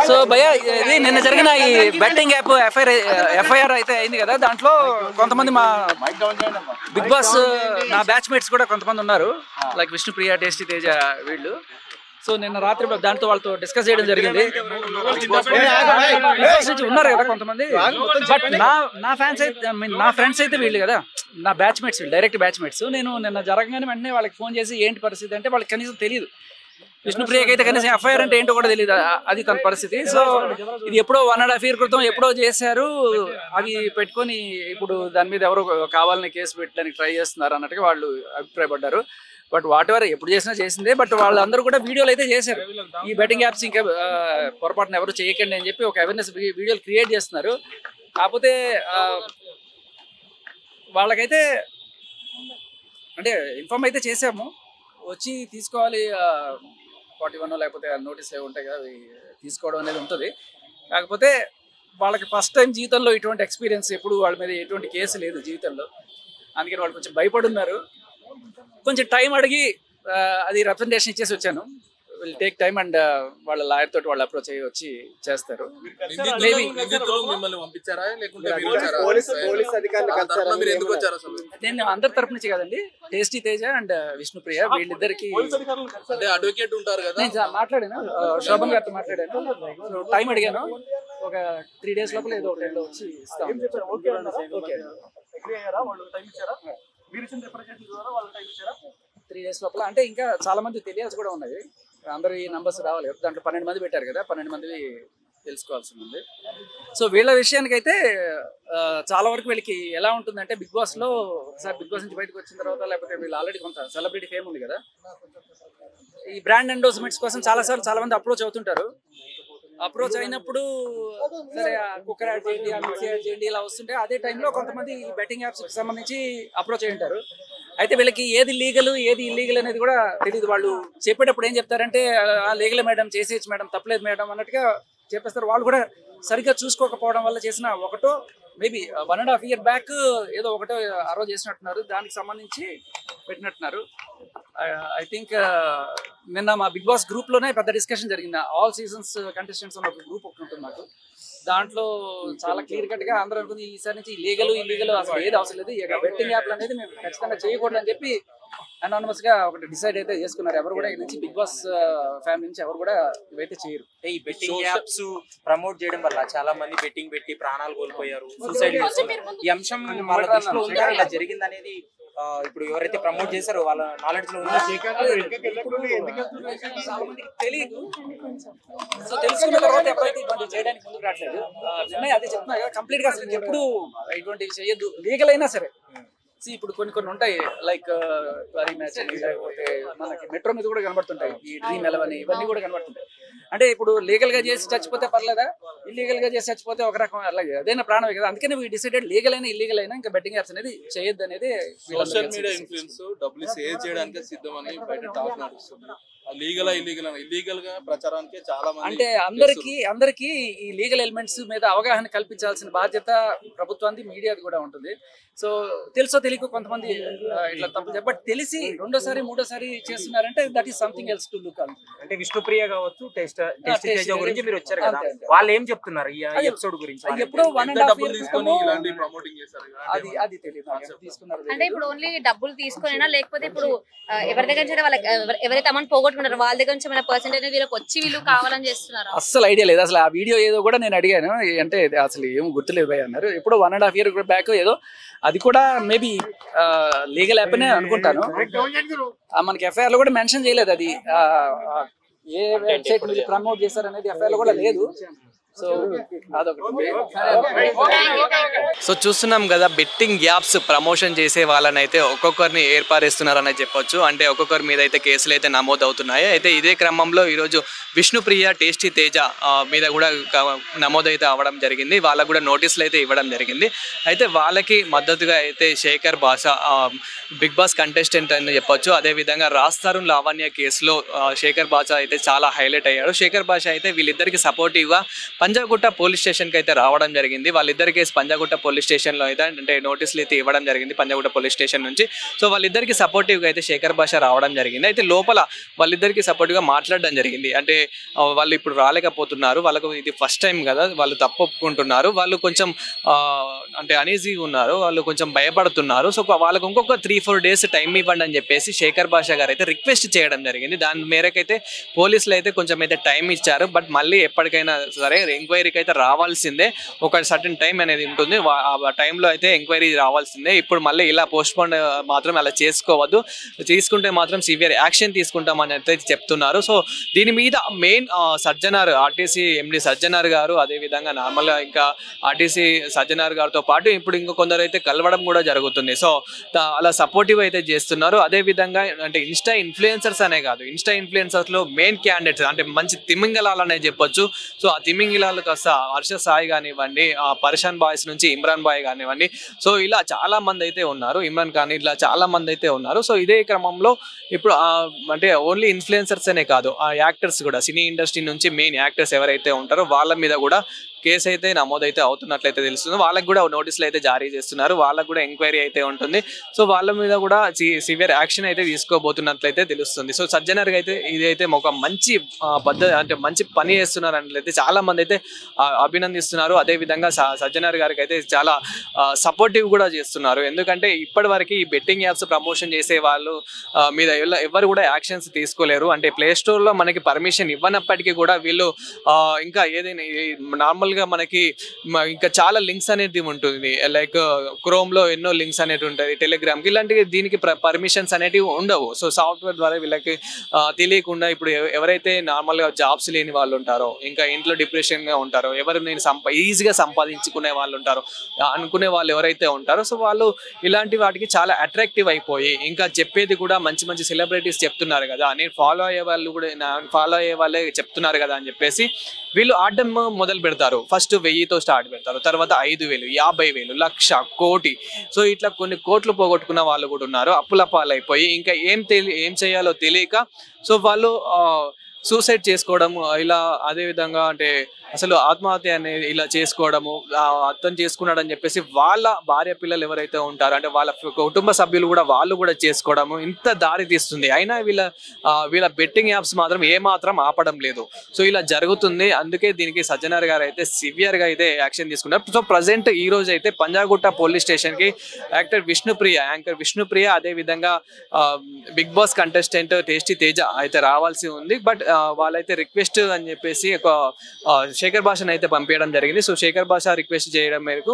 So భయ ఇది నిన్న జరిగిన ఈ బెట్టింగ్ యాప్ ఎఫ్ఐఆర్ అయితే అయింది కదా, దాంట్లో కొంతమంది మా బిగ్ బాస్ నా బ్యాచ్ మేట్స్ కూడా కొంతమంది ఉన్నారు, లైక్ విష్ణుప్రియ, టేస్టీ తేజ వీళ్ళు. సో నిన్న రాత్రి దాంతో వాళ్ళతో డిస్కస్ చేయడం జరిగింది. ఉన్నారు కదా కొంతమంది, బట్ నా ఫ్యాన్స్ అయితే నా ఫ్రెండ్స్ అయితే వీళ్ళు కదా, నా బ్యాచ్ మేట్స్ వీళ్ళు, డైరెక్ట్ బ్యాచ్ మేట్స్. నేను నిన్న జరగగానే వెంటనే వాళ్ళకి ఫోన్ చేసి ఏంటి పరిస్థితి అంటే వాళ్ళకి కనీసం తెలియదు, విష్ణుప్రియకి అయితే కనీసం ఎఫ్ఐఆర్ అంటే ఏంటో కూడా తెలియదు, అది తన పరిస్థితి. సో ఇది ఎప్పుడో 1.5 year క్రితం ఎప్పుడో చేశారు, అవి పెట్టుకొని ఇప్పుడు దాని మీద ఎవరో కావాలని కేసు పెట్టడానికి ట్రై చేస్తున్నారు అన్నట్టుగా వాళ్ళు అభిప్రాయపడ్డారు. బట్ వాట్ ఎవర్ ఎప్పుడు చేసినా చేసిందే, బట్ వాళ్ళందరూ కూడా వీడియోలు అయితే చేశారు. ఈ బెట్టింగ్ యాప్స్ ఇంకా పొరపాటున ఎవరు చేయకండి అని చెప్పి ఒక అవేర్నెస్ వీడియోలు క్రియేట్ చేస్తున్నారు. కాకపోతే వాళ్ళకైతే అంటే ఇన్ఫార్మ్ అయితే చేసాము, వచ్చి తీసుకోవాలి 41 లేకపోతే నోటీస్ ఏమి ఉంటాయి కదా, అవి తీసుకోవడం అనేది ఉంటుంది. కాకపోతే వాళ్ళకి ఫస్ట్ టైం జీవితంలో ఇటువంటి ఎక్స్పీరియన్స్, ఎప్పుడు వాళ్ళ మీద ఎటువంటి కేసు లేదు జీవితంలో, అందుకని వాళ్ళు కొంచెం భయపడున్నారు. కొంచెం టైం అడిగి అది రిప్రజెంటేషన్ ఇచ్చేసి వచ్చాను. విల్ టేక్ టైమ్ అండ్ వాళ్ళ లాయర్ తోటి వాళ్ళు అప్రోచ్ అయ్యి వచ్చి చేస్తారు. నేను అందరి తరపు నుంచి కదండి, టేస్టీ తేజ అండ్ విష్ణుప్రియ వీళ్ళిద్దరికి అడ్వకేట్ ఉంటారు కదా, నేను మాట్లాడాను, శోభన్ గారితో మాట్లాడాను, టైం అడిగాను. ఒక 3 days లోపల ఏదో ఒకటి వచ్చి ఇస్తాం. 3 days లోపల అంటే ఇంకా చాలా మంది తెలియాల్సి కూడా ఉన్నది, అందరు ఈ నంబర్స్ రావాలి. దాంట్లో 12 మంది పెట్టారు కదా, 12 మంది తెలుసుకోవాల్సి ఉంది. సో వీళ్ళ విషయానికి అయితే చాలా వరకు వీళ్ళకి ఎలా ఉంటుందంటే, బిగ్ బాస్లో ఒకసారి బిగ్ బాస్ నుంచి బయటకు వచ్చిన తర్వాత, లేకపోతే వీళ్ళు ఆల్రెడీ కొంత సెలబ్రిటీ ఫేమ్ ఉంది కదా, ఈ బ్రాండ్ ఎండోర్స్మెంట్స్ కోసం చాలాసార్లు చాలా మంది అప్రోచ్ అవుతుంటారు. అప్రోచ్ అయినప్పుడు సరే కుక్కర్ యాడ్ చేయండి, మిక్సీ యాడ్ చేయండి ఇలా వస్తుంటే, అదే టైంలో కొంతమంది ఈ బెట్టింగ్ యాప్స్కి సంబంధించి అప్రోచ్ అయి ఉంటారు. అయితే వీళ్ళకి ఏది లీగల్ ఏది ఇల్లీగల్ అనేది కూడా తెలియదు. వాళ్ళు చెప్పేటప్పుడు ఏం చెప్తారంటే లీగల్ మేడం, చేసేయచ్చు మేడం, తప్పలేదు మేడం అన్నట్టుగా చెప్పేస్తారు. వాళ్ళు కూడా సరిగ్గా చూసుకోకపోవడం వల్ల చేసిన ఒకటో మేబీ 1.5 year బ్యాక్ ఏదో ఒకటో అరో చేసినట్టున్నారు, దానికి సంబంధించి పెట్టినట్టున్నారు. ఐ థింక్ నిన్న మా బిగ్ బాస్ గ్రూప్లోనే పెద్ద డిస్కషన్ జరిగింది. ఆల్ సీజన్స్ కంటెస్టెంట్స్ అన్న ఒక గ్రూప్ ఒకటి ఉంటుంది మాకు, దాంట్లో చాలా క్లియర్ కట్గా అందరూ అనుకుంది ఈసారి నుంచి లీగల్ ఇల్లీగల్ అసలు ఏది అవసరం లేదు, ఇక బెట్టింగ్ యాప్లు అనేది మేము ఖచ్చితంగా చేయకూడదు అని చెప్పి అనానమస్ గా ఒకటి డిసైడ్ అయితే చేసుకున్నారు. ఎవరు కూడా ఇది నుంచి బిగ్ బాస్ ఫ్యామిలీ నుంచి ఎవరు కూడా ఇవైతే చేయరు. ఈ బెట్టింగ్ యాప్స్ ప్రమోట్ చేయడం వల్ల చాలా మంది బెట్టింగ్ పెట్టి ప్రాణాలు కోల్పోయారు, సూసైడ్ చేసుకున్నారు. ఈ అంశం వాళ్ళ దృష్టిలో ఉందా, ఇలా జరిగింది అనేది ఇప్పుడు ఎవరైతే ప్రమోట్ చేశారో వాళ్ళ నాలెడ్జ్ లో ఉందా? తెలియదు. సో తెలుసుకున్న తర్వాత ఎవరైతే ఇటువంటి చేయడానికి ముందుకు రావట్లేదు. అదే చెప్తున్నా కదా, కంప్లీట్ గా అసలు ఎప్పుడు ఇటువంటివి చేయొద్దు, లీగల్ అయినా సరే. ఇప్పుడు కొన్ని ఉంటాయి, లైక్ వరీ మ్యాచ్ అని, లేకపోతే మనకి మెట్రో మీద కూడా కనబడుతుంటాయి ఈ డ్రీమ్ 11 ఇవన్నీ కూడా కనబడుతుంటాయి. అంటే ఇప్పుడు లీగల్ గా చేసి చచ్చిపోతే పర్లేదా, ఇల్లీగల్ గా చేసి చచ్చిపోతే ఒక రకం, అలాగే అదైనా ప్రాణమే కదా. అందుకని వీ డిసైడెడ్ లీగల్ అయినా ఇల్లీగల్ అయినా ఇంకా బెట్టింగ్ యాప్స్ అనేది చేయొద్దు అనేది. సోషల్ మీడియా ఇన్ఫ్లుయెన్స్ డబ్బులు సేవ్ చేయడానికి సిద్ధమని బయట టాక్ నడుస్తుంది. ఇల్లీగల్ గా ప్రచారానికి చాలా మంది, అంటే అందరికి ఈ లీగల్ ఎలిమెంట్స్ మీద అవగాహన కల్పించాల్సిన బాధ్యత ప్రభుత్వానికి, మీడియాది కూడా ఉంటుంది. సో తెలుసో తెలియక కొంతమంది ఇట్లా తప్పు, బట్ తెలిసి రెండోసారి మూడోసారి చేస్తున్నారంటే that is something else to look on. అంటే విష్ణుప్రియ కావచ్చు, టేస్టీ తేజ గురించి మీరు వచ్చారు కదా, వాళ్ళు ఏం చెప్తున్నారు ఈ ఎపిసోడ్ గురించి? ఎప్పుడో 1.5 year తీసుకొని ఇలాంటి ప్రమోటింగ్ చేశారు, అది తెలియదు తీసుకున్నారు. అంటే ఇప్పుడు ఓన్లీ డబ్బులు తీసుకునేనా, లేకపోతే ఇప్పుడు ఎవరి దగ్గర నుంచి వాళ్ళకి ఎవరైతే అమౌంట్ పోగొట్టుకున్నారో వాళ్ళ దగ్గర నుంచి ఏమైనా పర్సెంటేజ్ వీళ్ళకి వచ్చి వీళ్ళు కావాలని చేస్తున్నారు? అస్సలు ఐడియా లేదు. అసలు ఆ వీడియో ఏదో కూడా నేను అడిగాను, అంటే అసలు ఏం గుర్తులేదు భయ్ అన్నారు. ఎప్పుడో 1.5 year బ్యాక్ ఏదో, అది కూడా మేబీ లీగల్ యాప్ అనే అనుకుంటాను. మనకి ఎఫ్ఐఆర్ లో కూడా మెన్షన్ చేయలేదు అది ఏ వెబ్సైట్ మీద ప్రమోట్ చేశారు అనేది ఎఫ్ఐఆర్ లో కూడా లేదు. సో చూస్తున్నాం కదా, బెట్టింగ్ యాప్స్ ప్రమోషన్ చేసే వాళ్ళని అయితే ఒక్కొక్కరిని ఏర్పారేస్తున్నారని చెప్పొచ్చు. అంటే ఒక్కొక్కరి మీద అయితే కేసులు అయితే నమోదు అవుతున్నాయి. అయితే ఇదే క్రమంలో ఈరోజు విష్ణుప్రియ, టేస్టీ తేజ మీద కూడా నమోదైతే అవ్వడం జరిగింది. వాళ్ళకు కూడా నోటీసులు అయితే ఇవ్వడం జరిగింది. అయితే వాళ్ళకి మద్దతుగా అయితే శేఖర్ భాష బిగ్ బాస్ కంటెస్టెంట్ అని చెప్పొచ్చు. అదేవిధంగా రాస్తారుణ్ లావణ్య కేసులో శేఖర్ భాష అయితే చాలా హైలైట్ అయ్యాడు. శేఖర్ భాష అయితే వీళ్ళిద్దరికి సపోర్టివ్గా పంజాగుట్ట పోలీస్ స్టేషన్కి అయితే రావడం జరిగింది. వాళ్ళిద్దరి కేసు పంజాగుట్ట పోలీస్ స్టేషన్లో అయితే అంటే నోటీసులు అయితే ఇవ్వడం జరిగింది పంజాగుట్ట పోలీస్ స్టేషన్ నుంచి. సో వాళ్ళిద్దరికి సపోర్టివ్గా అయితే శేఖర్ భాష రావడం జరిగింది. అయితే లోపల వాళ్ళిద్దరికి సపోర్టివ్గా మాట్లాడడం జరిగింది. అంటే వాళ్ళు ఇప్పుడు రాలేకపోతున్నారు, వాళ్ళకు ఇది ఫస్ట్ టైం కదా, వాళ్ళు తప్పు ఒప్పుకుంటున్నారు, వాళ్ళు కొంచెం అంటే అనీజీగా ఉన్నారు, వాళ్ళు కొంచెం భయపడుతున్నారు. సో వాళ్ళకు ఇంకొక 3-4 డేస్ టైం ఇవ్వండి అని చెప్పేసి శేఖర్ భాష గారు అయితే రిక్వెస్ట్ చేయడం జరిగింది. దాని మేరకైతే పోలీసులు అయితే కొంచెం అయితే టైం ఇచ్చారు. బట్ మళ్ళీ ఎప్పటికైనా సరే ఎంక్వైరీకి అయితే రావాల్సిందే, ఒక సర్టన్ టైం అనేది ఉంటుంది, ఆ టైంలో అయితే ఎంక్వైరీ రావాల్సిందే. ఇప్పుడు మళ్ళీ ఇలా పోస్ట్పోన్ మాత్రం అలా చేసుకోవద్దు, తీసుకుంటే మాత్రం సివియర్ యాక్షన్ తీసుకుంటామని అయితే చెప్తున్నారు. సో దీని మీద మెయిన్ సజ్జనార్ ఆర్టీసీ ఎండి సజ్జనార్ గారు, అదేవిధంగా నార్మల్గా ఇంకా ఆర్టీసీ సజ్జనార్ గారితో పాటు ఇప్పుడు ఇంకా కొందరు అయితే కలవడం కూడా జరుగుతుంది. సో అలా సపోర్టివ్ అయితే చేస్తున్నారు. అదేవిధంగా అంటే ఇన్స్టా ఇన్ఫ్లుయెన్సర్స్ అనే కాదు, ఇన్స్టా ఇన్ఫ్లుయెన్సర్స్లో మెయిన్ క్యాండిడేట్స్ అంటే మంచి తిమింగలాలు అనే చెప్పొచ్చు. సో ఆ తిమింగలాలు కాస్త హర్ష సాయి కానివ్వండి, పర్షాన్ బాయ్స్ నుంచి ఇమ్రాన్ బాయ్ కానివ్వండి, సో ఇలా చాలా మంది అయితే ఉన్నారు, ఇమ్రాన్ ఖాన్, ఇలా చాలా మంది అయితే ఉన్నారు. సో ఇదే క్రమంలో ఇప్పుడు అంటే ఓన్లీ ఇన్ఫ్లుయెన్సర్స్ అనే కాదు, ఆ యాక్టర్స్ కూడా, సినీ ఇండస్ట్రీ నుంచి మెయిన్ యాక్టర్స్ ఎవరైతే ఉంటారో వాళ్ళ మీద కూడా కేసు అయితే నమోదైతే అవుతున్నట్లయితే తెలుస్తుంది. వాళ్ళకి కూడా నోటీసులు అయితే జారీ చేస్తున్నారు, వాళ్ళకు కూడా ఎంక్వైరీ అయితే ఉంటుంది. సో వాళ్ళ మీద కూడా సివియర్ యాక్షన్ అయితే తీసుకోబోతున్నట్లయితే తెలుస్తుంది. సో సజ్జనర్గా అయితే ఇదైతే ఒక మంచి పద్ధతి అంటే మంచి పని చేస్తున్నారు అన్నట్లయితే చాలా మంది అయితే అభినందిస్తున్నారు. అదేవిధంగా సజ్జనర్ గారికి అయితే చాలా సపోర్టివ్ కూడా చేస్తున్నారు. ఎందుకంటే ఇప్పటి వరకు ఈ బెట్టింగ్ యాప్స్ ప్రమోషన్ చేసే వాళ్ళు మీద ఎవరు కూడా యాక్షన్స్ తీసుకోలేరు. అంటే ప్లే స్టోర్లో మనకి పర్మిషన్ ఇవ్వనప్పటికీ కూడా వీళ్ళు ఇంకా ఏదైనా నార్మల్ గా మనకి ఇంకా చాలా లింక్స్ అనేది ఉంటుంది, లైక్ క్రోమ్ లో ఎన్నో లింక్స్ అనేవి ఉంటాయి, టెలిగ్రామ్ కి, ఇలాంటివి దీనికి పర్మిషన్స్ అనేటివి ఉండవు. సో సాఫ్ట్వేర్ ద్వారా వీళ్ళకి తెలియకుండా ఇప్పుడు ఎవరైతే నార్మల్ గా జాబ్స్ లేని వాళ్ళు ఉంటారో, ఇంకా ఇంట్లో డిప్రెషన్ గా ఉంటారో, ఎవరు నేను ఈజీగా సంపాదించుకునే వాళ్ళు ఉంటారో అనుకునే వాళ్ళు ఎవరైతే ఉంటారో, సో వాళ్ళు ఇలాంటి వాటికి చాలా అట్రాక్టివ్ అయిపోయి ఇంకా చెప్పేది కూడా మంచి మంచి సెలబ్రిటీస్ చెప్తున్నారు కదా, నేను ఫాలో అయ్యే వాళ్ళు కూడా ఫాలో అయ్యే వాళ్ళే చెప్తున్నారు కదా అని చెప్పేసి వీళ్ళు ఆడడం మొదలు పెడతారు. ఫస్ట్ 1000తో స్టార్ట్ పెడతారు, తర్వాత 5000, 50,000, 1,00,000, కోటి. సో ఇట్లా కొన్ని కోట్లు పోగొట్టుకున్న వాళ్ళు కూడా ఉన్నారు, అప్పుల పాలైపోయి ఇంకా ఏం చేయాలో తెలియక సో వాళ్ళు సూసైడ్ చేసుకోవడము, ఇలా అదేవిధంగా అంటే అసలు ఆత్మహత్య అనేది ఇలా చేసుకోవడము, అర్థం చేసుకున్నాడని చెప్పేసి వాళ్ళ భార్య పిల్లలు ఎవరైతే ఉంటారో అంటే వాళ్ళ కుటుంబ సభ్యులు కూడా వాళ్ళు కూడా చేసుకోవడము ఇంత దారి తీస్తుంది. అయినా వీళ్ళ బెట్టింగ్ యాప్స్ మాత్రం ఏమాత్రం ఆపడం లేదు. సో ఇలా జరుగుతుంది. అందుకే దీనికి సజ్జనార్ గారు అయితే సివియర్గా అయితే యాక్షన్ తీసుకున్నారు. సో ప్రజెంట్ ఈ రోజు అయితే పంజాగుట్ట పోలీస్ స్టేషన్కి యాంకర్ విష్ణుప్రియ అదేవిధంగా Bigg Boss contestant Tasty Teja అయితే రావాల్సి ఉంది. బట్ వాళ్ళైతే రిక్వెస్ట్ అని చెప్పేసి ఒక శేఖర్ భాషను అయితే పంపించడం జరిగింది. సో శేఖర్ భాష రిక్వెస్ట్ చేయడం మేరకు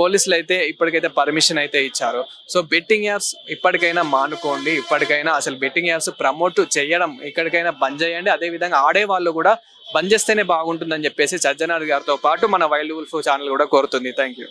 పోలీసులు అయితే ఇప్పటికైతే పర్మిషన్ అయితే ఇచ్చారు. సో బెట్టింగ్ యాప్స్ ఇప్పటికైనా మానుకోండి, ఇప్పటికైనా అసలు బెట్టింగ్ యాప్స్ ప్రమోట్ చేయడం ఇక్కడికైనా బంద్ చేయండి. అదేవిధంగా ఆడేవాళ్ళు కూడా బంద్ చేస్తేనే బాగుంటుందని చెప్పేసి సజ్జనార్ గారితో పాటు మన వైల్డ్ వుల్ఫ్ ఛానల్ కూడా కోరుతుంది. Thank you.